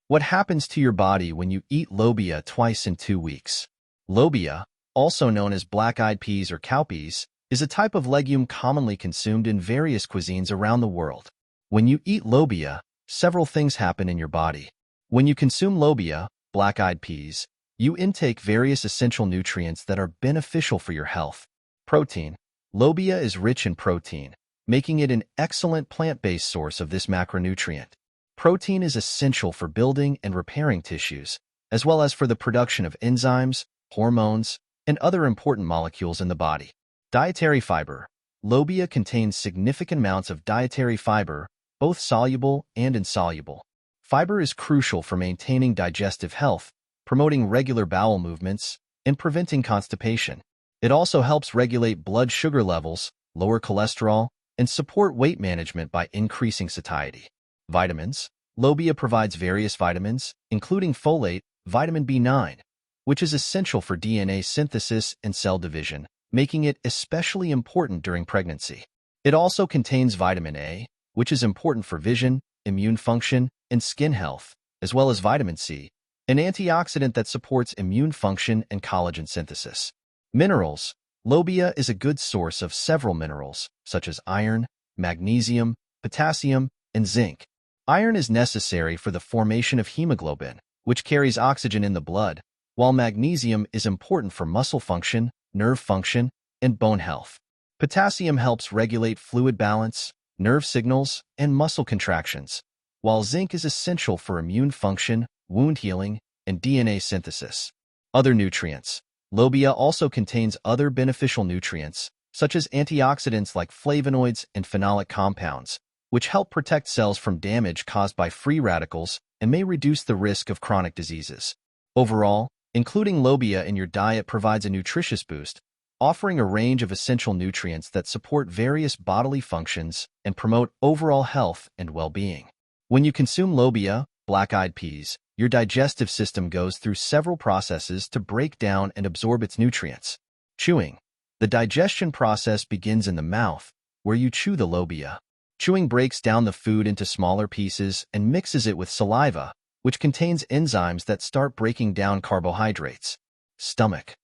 What happens to your body when you eat lobia twice in 2 weeks? Lobia, also known as black-eyed peas or cowpeas, is a type of legume commonly consumed in various cuisines around the world. When you eat lobia, several things happen in your body. When you consume lobia, black-eyed peas, you intake various essential nutrients that are beneficial for your health. Protein. Lobia is rich in protein, making it an excellent plant-based source of this macronutrient. Protein is essential for building and repairing tissues, as well as for the production of enzymes, hormones, and other important molecules in the body. Dietary fiber. Lobia contains significant amounts of dietary fiber, both soluble and insoluble. Fiber is crucial for maintaining digestive health, promoting regular bowel movements, and preventing constipation. It also helps regulate blood sugar levels, lower cholesterol, and support weight management by increasing satiety. Vitamins. Lobia provides various vitamins, including folate, vitamin B9, which is essential for DNA synthesis and cell division, making it especially important during pregnancy. It also contains vitamin A, which is important for vision, immune function, and skin health, as well as vitamin C, an antioxidant that supports immune function and collagen synthesis. Minerals. Lobia is a good source of several minerals, such as iron, magnesium, potassium, and zinc. Iron is necessary for the formation of hemoglobin, which carries oxygen in the blood, while magnesium is important for muscle function, nerve function, and bone health. Potassium helps regulate fluid balance, nerve signals, and muscle contractions, while zinc is essential for immune function, wound healing, and DNA synthesis. Other nutrients. Lobia also contains other beneficial nutrients, such as antioxidants like flavonoids and phenolic compounds, which help protect cells from damage caused by free radicals and may reduce the risk of chronic diseases. Overall, including lobia in your diet provides a nutritious boost, offering a range of essential nutrients that support various bodily functions and promote overall health and well-being. When you consume lobia, black-eyed peas, your digestive system goes through several processes to break down and absorb its nutrients. Chewing. The digestion process begins in the mouth, where you chew the lobia. Chewing breaks down the food into smaller pieces and mixes it with saliva, which contains enzymes that start breaking down carbohydrates. Stomach.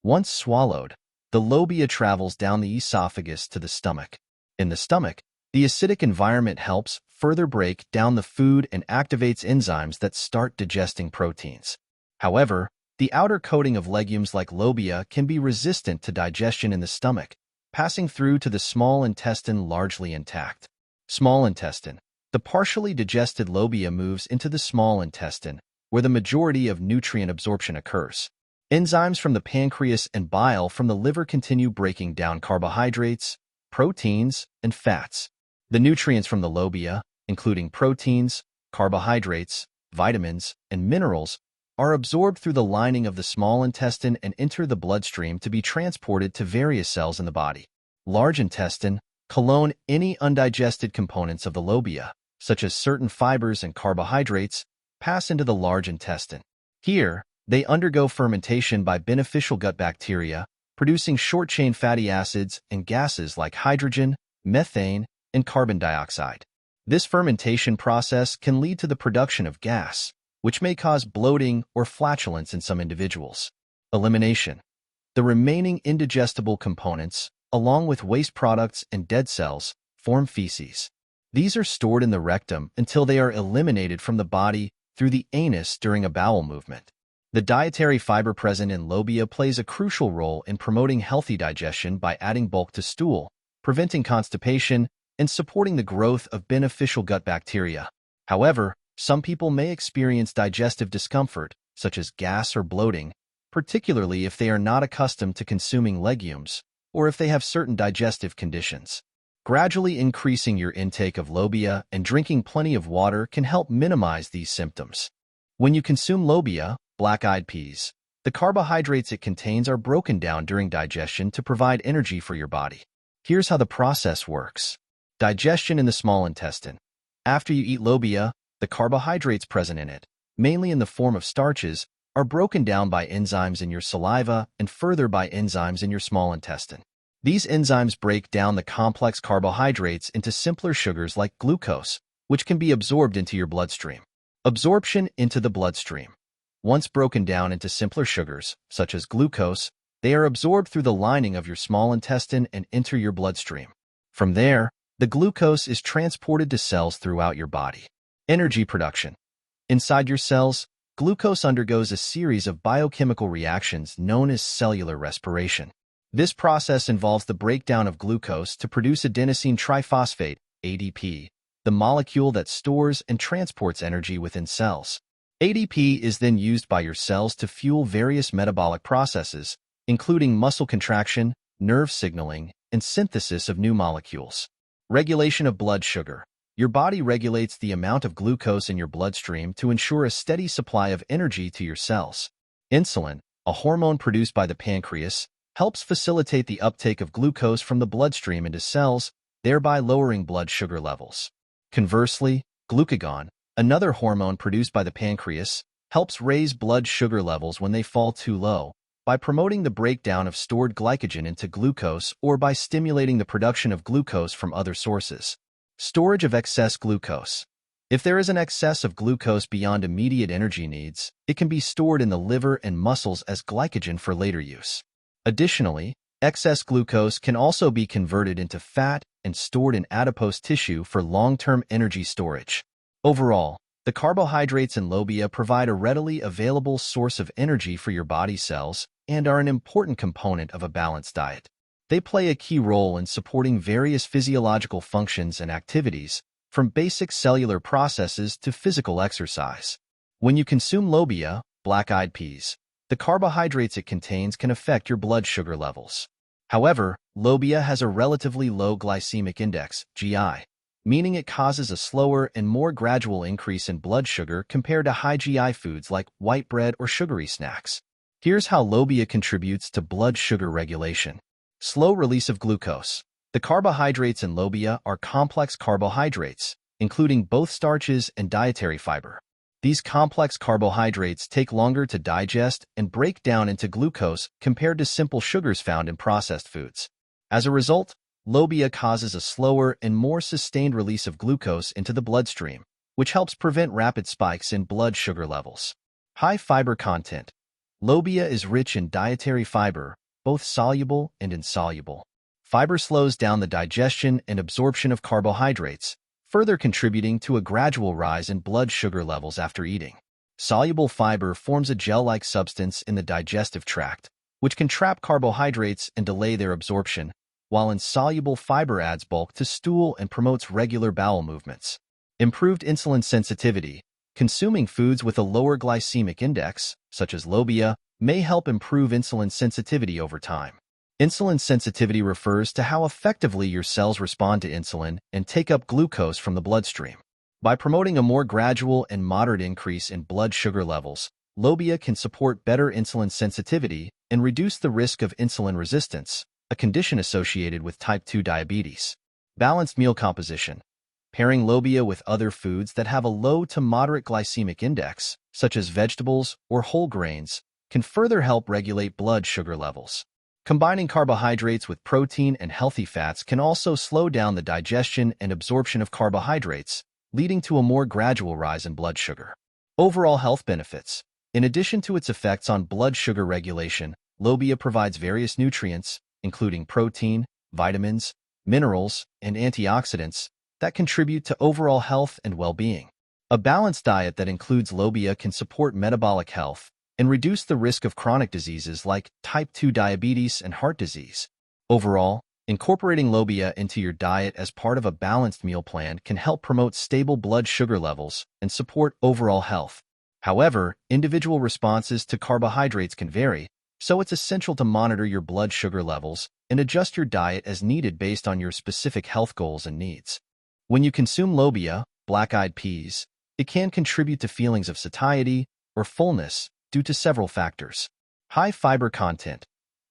Once swallowed, the lobia travels down the esophagus to the stomach. In the stomach, the acidic environment helps further break down the food and activates enzymes that start digesting proteins. However, the outer coating of legumes like lobia can be resistant to digestion in the stomach, passing through to the small intestine largely intact. Small intestine. The partially digested lobia moves into the small intestine, where the majority of nutrient absorption occurs. Enzymes from the pancreas and bile from the liver continue breaking down carbohydrates, proteins, and fats. The nutrients from the lobia, including proteins, carbohydrates, vitamins, and minerals, are absorbed through the lining of the small intestine and enter the bloodstream to be transported to various cells in the body. Large intestine. Colon. Any undigested components of the lobia, such as certain fibers and carbohydrates, pass into the large intestine. Here, they undergo fermentation by beneficial gut bacteria, producing short-chain fatty acids and gases like hydrogen, methane, and carbon dioxide. This fermentation process can lead to the production of gas, which may cause bloating or flatulence in some individuals. Elimination. The remaining indigestible components, along with waste products and dead cells, form feces. These are stored in the rectum until they are eliminated from the body through the anus during a bowel movement. The dietary fiber present in lobia plays a crucial role in promoting healthy digestion by adding bulk to stool, preventing constipation, and supporting the growth of beneficial gut bacteria. However, some people may experience digestive discomfort, such as gas or bloating, particularly if they are not accustomed to consuming legumes, or if they have certain digestive conditions. Gradually increasing your intake of lobia and drinking plenty of water can help minimize these symptoms. When you consume lobia, black-eyed peas, the carbohydrates it contains are broken down during digestion to provide energy for your body. Here's how the process works. Digestion in the small intestine. After you eat lobia, the carbohydrates present in it, mainly in the form of starches, are broken down by enzymes in your saliva and further by enzymes in your small intestine. These enzymes break down the complex carbohydrates into simpler sugars like glucose, which can be absorbed into your bloodstream. Absorption into the bloodstream. Once broken down into simpler sugars, such as glucose, they are absorbed through the lining of your small intestine and enter your bloodstream. From there, the glucose is transported to cells throughout your body. Energy production. Inside your cells, glucose undergoes a series of biochemical reactions known as cellular respiration. This process involves the breakdown of glucose to produce adenosine triphosphate, ADP, the molecule that stores and transports energy within cells. ADP is then used by your cells to fuel various metabolic processes, including muscle contraction, nerve signaling, and synthesis of new molecules. Regulation of blood sugar. Your body regulates the amount of glucose in your bloodstream to ensure a steady supply of energy to your cells. Insulin, a hormone produced by the pancreas, helps facilitate the uptake of glucose from the bloodstream into cells, thereby lowering blood sugar levels. Conversely, glucagon, another hormone produced by the pancreas, helps raise blood sugar levels when they fall too low, by promoting the breakdown of stored glycogen into glucose or by stimulating the production of glucose from other sources. Storage of excess glucose. If there is an excess of glucose beyond immediate energy needs, it can be stored in the liver and muscles as glycogen for later use. Additionally, excess glucose can also be converted into fat and stored in adipose tissue for long-term energy storage. Overall, the carbohydrates in Lobia provide a readily available source of energy for your body cells and are an important component of a balanced diet. They play a key role in supporting various physiological functions and activities, from basic cellular processes to physical exercise. When you consume Lobia, black-eyed peas, the carbohydrates it contains can affect your blood sugar levels. However, Lobia has a relatively low glycemic index, GI, meaning it causes a slower and more gradual increase in blood sugar compared to high GI foods like white bread or sugary snacks. Here's how Lobia contributes to blood sugar regulation. Slow release of glucose. The carbohydrates in Lobia are complex carbohydrates, including both starches and dietary fiber. These complex carbohydrates take longer to digest and break down into glucose compared to simple sugars found in processed foods. As a result, Lobia causes a slower and more sustained release of glucose into the bloodstream, which helps prevent rapid spikes in blood sugar levels. High fiber content. Lobia is rich in dietary fiber, both soluble and insoluble. Fiber slows down the digestion and absorption of carbohydrates, further contributing to a gradual rise in blood sugar levels after eating. Soluble fiber forms a gel-like substance in the digestive tract, which can trap carbohydrates and delay their absorption, while insoluble fiber adds bulk to stool and promotes regular bowel movements. Improved insulin sensitivity. Consuming foods with a lower glycemic index, such as Lobia, may help improve insulin sensitivity over time. Insulin sensitivity refers to how effectively your cells respond to insulin and take up glucose from the bloodstream. By promoting a more gradual and moderate increase in blood sugar levels, Lobia can support better insulin sensitivity and reduce the risk of insulin resistance, a condition associated with type 2 diabetes. Balanced meal composition. Pairing Lobia with other foods that have a low to moderate glycemic index, such as vegetables or whole grains, can further help regulate blood sugar levels. Combining carbohydrates with protein and healthy fats can also slow down the digestion and absorption of carbohydrates, leading to a more gradual rise in blood sugar. Overall health benefits. In addition to its effects on blood sugar regulation, Lobia provides various nutrients, including protein, vitamins, minerals, and antioxidants, that contribute to overall health and well-being. A balanced diet that includes Lobia can support metabolic health and reduce the risk of chronic diseases like type 2 diabetes and heart disease. Overall, incorporating Lobia into your diet as part of a balanced meal plan can help promote stable blood sugar levels and support overall health. However, individual responses to carbohydrates can vary, so it's essential to monitor your blood sugar levels and adjust your diet as needed based on your specific health goals and needs. When you consume Lobia, black-eyed peas, it can contribute to feelings of satiety or fullness due to several factors. High fiber content.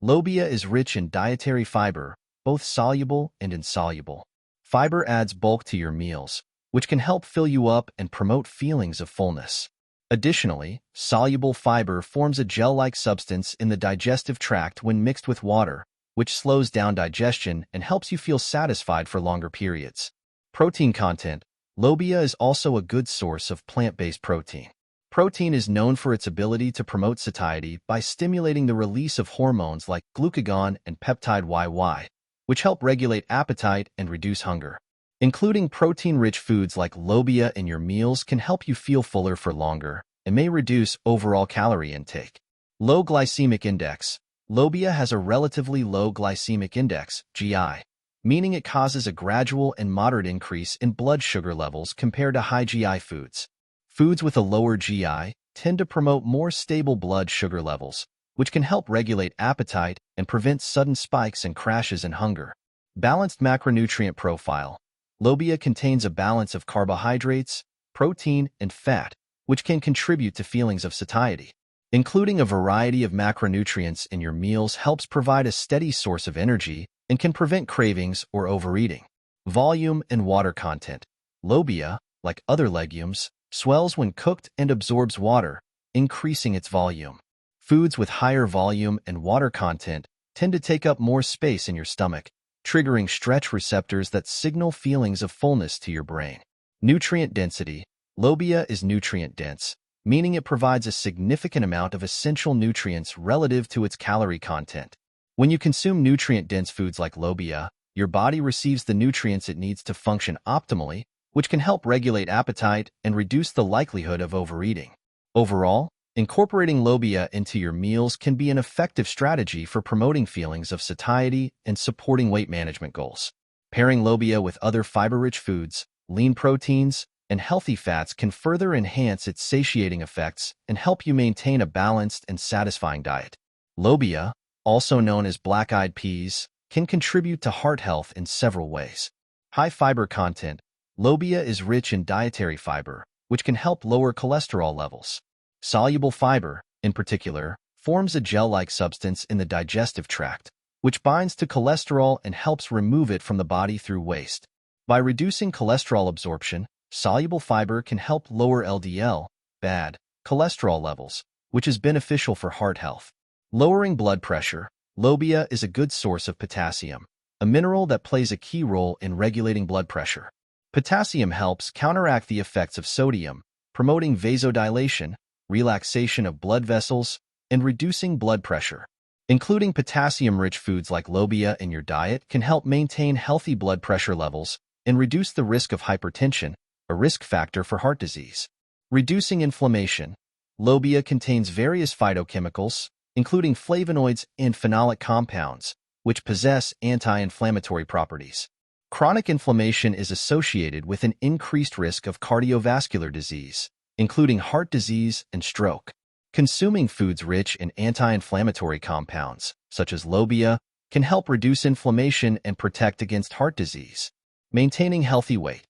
Lobia is rich in dietary fiber, both soluble and insoluble. Fiber adds bulk to your meals, which can help fill you up and promote feelings of fullness. Additionally, soluble fiber forms a gel-like substance in the digestive tract when mixed with water, which slows down digestion and helps you feel satisfied for longer periods. Protein content. Lobia is also a good source of plant-based protein. Protein is known for its ability to promote satiety by stimulating the release of hormones like glucagon and peptide YY, which help regulate appetite and reduce hunger. Including protein-rich foods like lobia in your meals can help you feel fuller for longer and may reduce overall calorie intake. Low glycemic index. Lobia has a relatively low glycemic index, GI, meaning it causes a gradual and moderate increase in blood sugar levels compared to high GI foods. Foods with a lower GI tend to promote more stable blood sugar levels, which can help regulate appetite and prevent sudden spikes and crashes in hunger. Balanced macronutrient profile. Lobia contains a balance of carbohydrates, protein, and fat, which can contribute to feelings of satiety. Including a variety of macronutrients in your meals helps provide a steady source of energy and can prevent cravings or overeating. Volume and water content. Lobia, like other legumes, swells when cooked and absorbs water, increasing its volume. Foods with higher volume and water content tend to take up more space in your stomach, triggering stretch receptors that signal feelings of fullness to your brain. Nutrient density. Lobia is nutrient-dense, meaning it provides a significant amount of essential nutrients relative to its calorie content. When you consume nutrient-dense foods like lobia, your body receives the nutrients it needs to function optimally, which can help regulate appetite and reduce the likelihood of overeating. Overall, incorporating lobia into your meals can be an effective strategy for promoting feelings of satiety and supporting weight management goals. Pairing lobia with other fiber-rich foods, lean proteins, and healthy fats can further enhance its satiating effects and help you maintain a balanced and satisfying diet. Lobia, also known as black-eyed peas, can contribute to heart health in several ways. High fiber content. Lobia is rich in dietary fiber, which can help lower cholesterol levels. Soluble fiber, in particular, forms a gel-like substance in the digestive tract, which binds to cholesterol and helps remove it from the body through waste. By reducing cholesterol absorption, soluble fiber can help lower LDL, bad cholesterol levels, which is beneficial for heart health. Lowering blood pressure. Lobia is a good source of potassium, a mineral that plays a key role in regulating blood pressure. Potassium helps counteract the effects of sodium, promoting vasodilation, relaxation of blood vessels, and reducing blood pressure. Including potassium-rich foods like lobia in your diet can help maintain healthy blood pressure levels and reduce the risk of hypertension, a risk factor for heart disease. Reducing inflammation. Lobia contains various phytochemicals, including flavonoids and phenolic compounds, which possess anti-inflammatory properties. Chronic inflammation is associated with an increased risk of cardiovascular disease, including heart disease and stroke. Consuming foods rich in anti-inflammatory compounds, such as lobia, can help reduce inflammation and protect against heart disease. Maintaining healthy weight.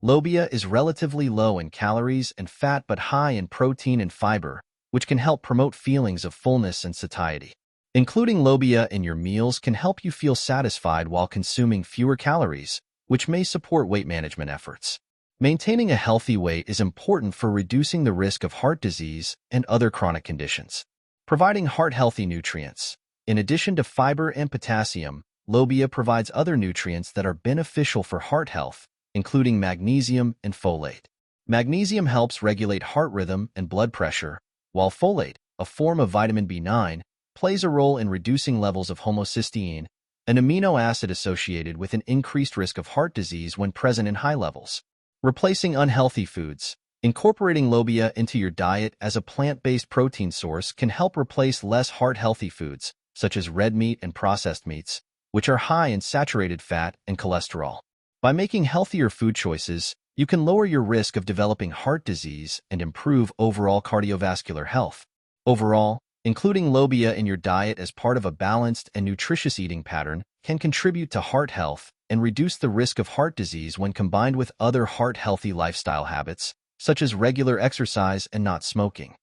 Lobia is relatively low in calories and fat but high in protein and fiber, which can help promote feelings of fullness and satiety. Including lobia in your meals can help you feel satisfied while consuming fewer calories, which may support weight management efforts. Maintaining a healthy weight is important for reducing the risk of heart disease and other chronic conditions. Providing heart-healthy nutrients. In addition to fiber and potassium, lobia provides other nutrients that are beneficial for heart health, including magnesium and folate. Magnesium helps regulate heart rhythm and blood pressure, while folate, a form of vitamin B9, plays a role in reducing levels of homocysteine, an amino acid associated with an increased risk of heart disease when present in high levels. Replacing unhealthy foods. Incorporating lobia into your diet as a plant-based protein source can help replace less heart-healthy foods, such as red meat and processed meats, which are high in saturated fat and cholesterol. By making healthier food choices, you can lower your risk of developing heart disease and improve overall cardiovascular health. Overall, including lobia in your diet as part of a balanced and nutritious eating pattern can contribute to heart health and reduce the risk of heart disease when combined with other heart-healthy lifestyle habits, such as regular exercise and not smoking.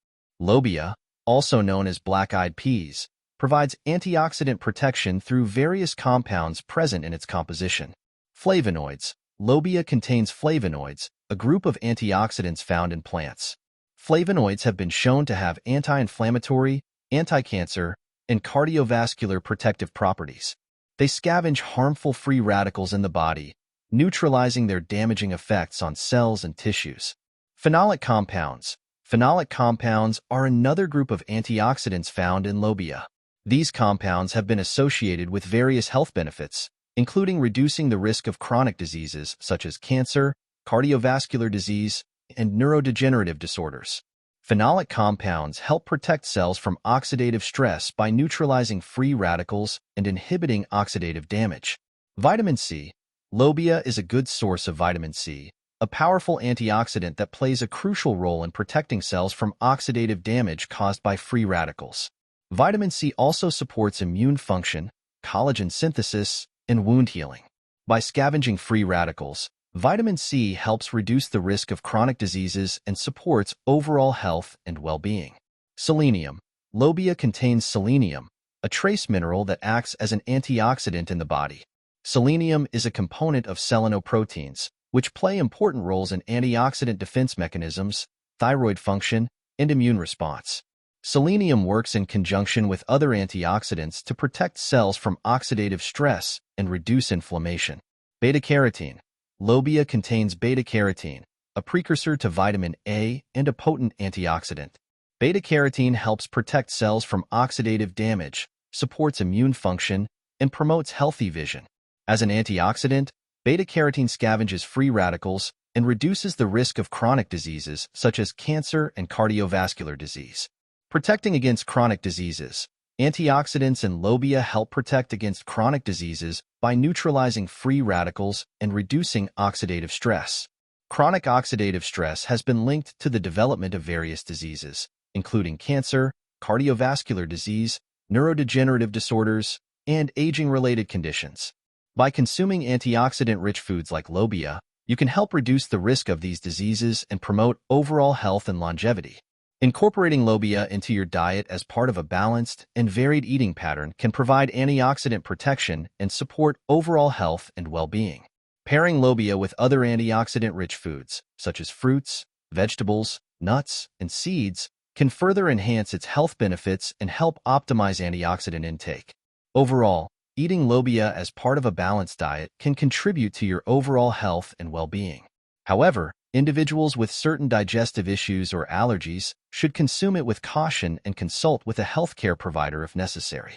Lobia, also known as black-eyed peas, provides antioxidant protection through various compounds present in its composition. Flavonoids. Lobia contains flavonoids, a group of antioxidants found in plants. Flavonoids have been shown to have anti-inflammatory, anti-cancer, and cardiovascular protective properties. They scavenge harmful free radicals in the body, neutralizing their damaging effects on cells and tissues. Phenolic compounds. Phenolic compounds are another group of antioxidants found in Lobia. These compounds have been associated with various health benefits, including reducing the risk of chronic diseases such as cancer, cardiovascular disease, and neurodegenerative disorders. Phenolic compounds help protect cells from oxidative stress by neutralizing free radicals and inhibiting oxidative damage. Vitamin C. Lobia is a good source of vitamin C, a powerful antioxidant that plays a crucial role in protecting cells from oxidative damage caused by free radicals. Vitamin C also supports immune function, collagen synthesis, and wound healing. By scavenging free radicals, vitamin C helps reduce the risk of chronic diseases and supports overall health and well-being. Selenium. Lobia contains selenium, a trace mineral that acts as an antioxidant in the body. Selenium is a component of selenoproteins, which play important roles in antioxidant defense mechanisms, thyroid function, and immune response. Selenium works in conjunction with other antioxidants to protect cells from oxidative stress and reduce inflammation. Beta-carotene. Lobia contains beta-carotene, a precursor to vitamin A and a potent antioxidant. Beta-carotene helps protect cells from oxidative damage, supports immune function, and promotes healthy vision. As an antioxidant, beta-carotene scavenges free radicals and reduces the risk of chronic diseases such as cancer and cardiovascular disease. Protecting against chronic diseases. Antioxidants in Lobia help protect against chronic diseases by neutralizing free radicals and reducing oxidative stress. Chronic oxidative stress has been linked to the development of various diseases, including cancer, cardiovascular disease, neurodegenerative disorders, and aging-related conditions. By consuming antioxidant-rich foods like Lobia, you can help reduce the risk of these diseases and promote overall health and longevity. Incorporating Lobia into your diet as part of a balanced and varied eating pattern can provide antioxidant protection and support overall health and well-being. Pairing Lobia with other antioxidant-rich foods, such as fruits, vegetables, nuts, and seeds, can further enhance its health benefits and help optimize antioxidant intake. Overall, eating Lobia as part of a balanced diet can contribute to your overall health and well-being. However, individuals with certain digestive issues or allergies should consume it with caution and consult with a healthcare provider if necessary.